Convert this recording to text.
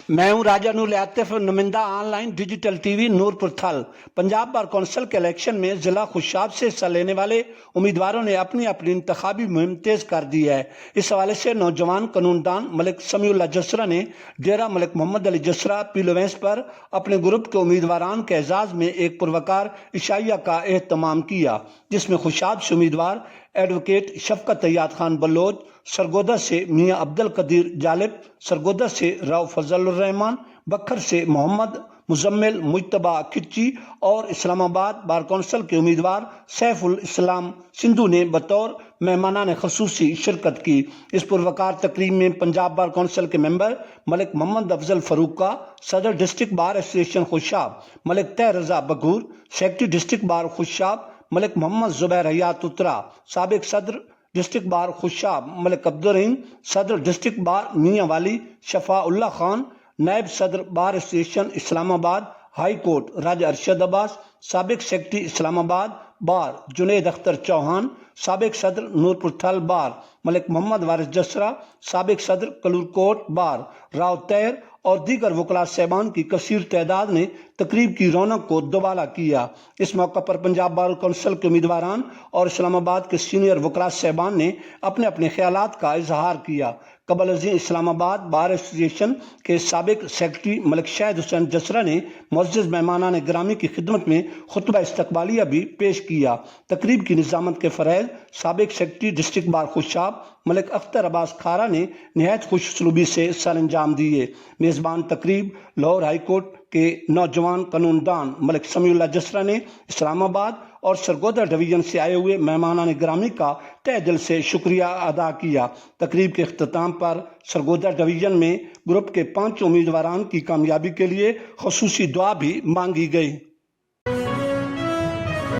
मैं हूं राजा नूर आतिफ, नुमाइंदा ऑनलाइन डिजिटल टीवी नूरपुर थल। पंजाब बार कौंसिल के इलेक्शन में जिला खुशाब से हिस्सा लेने वाले उम्मीदवारों ने अपनी अपनी इंतखाबी मुहिम तेज कर दी है। इस हवाले से नौजवान कानूनदान मलिक समीउल्लाह जसरा ने डेरा मलिक मोहम्मद अली जसरा पीलोवेंस पर अपने ग्रुप के उम्मीदवारान के एजाज में एक पुरवकार इशाइया का एहतमाम किया, जिसमें खुशाब से उम्मीदवार एडवोकेट शफकत तैयार खान बलोच, सरगोदा से मियाँ अब्दुल कदीर जालिब, सरगोदा से राव फजलुर रहमान, बखर से मोहम्मद मुजम्मिल मुजतबा खिच्ची और इस्लामाबाद बार कौंसिल के उम्मीदवार सैफुल इस्लाम सिंधु ने बतौर मेहमानान खसूसी शिरकत की। इस पुरवकार तकरीब में पंजाब बार कौंसिल के मेंबर मलिक मोहम्मद अफजल फरूका, सदर district bar association Khushab Malik तय रजा बगूर, secretary district bar Khushab Malik Mohammad Zubair Hayat उत्तरा, साबिक सदर डिस्ट्रिक्ट बार खुशाब मलिक अब्दुल रहीम, सदर district bar Mianwali Shafaullah Khan, नायब सदर bar association Islamabad high court Raja Arshad Abbas, साबिक सेक्रेटरी इस्लामाबाद बार जुनेद अख्तर चौहान, साबिक सदर नूरपुर थल बार मलिक मोहम्मद वारिस जसरा, साबिक सदर कलूरकोट बार राव तैर और दीगर वकला साहबान की कसीर तादाद ने तकरीब की रौनक को दोबाला किया। इस मौका पर पंजाब बार कौंसिल के उम्मीदवारान और इस्लामाबाद के सीनियर वकला साहबान ने अपने अपने ख्यालात का इजहार किया। कबल अजी इस्लामाबाद बार एसोसिएशन के साबिक सेक्रेटरी मलिक शाहिद हुसैन जसरा ने मुअज़्ज़िज़ मेहमानान गिरामी की खिदमत में खुतबा इस्तकबालिया भी पेश किया। तकरीब की निज़ामत के फ़रैज़ साबिक secretary district bar Khushab Malik Akhtar Abbas खारा ने नहायत खुश उसलूबी से सर अंजाम दिए। मेज़बान तकरीब लाहौर हाई कोर्ट के नौजवान कानूनदान मलिक समीउल्लाह जसरा ने इस्लामाबाद और सरगोदा डिवीजन से आए हुए मेहमानान गिरामी का तहे दिल से शुक्रिया अदा किया। तकरीब के अख्ताम पर सरगोदा डिवीजन में ग्रुप के 5 उम्मीदवारान की कामयाबी के लिए खसूसी दुआ भी मांगी गई।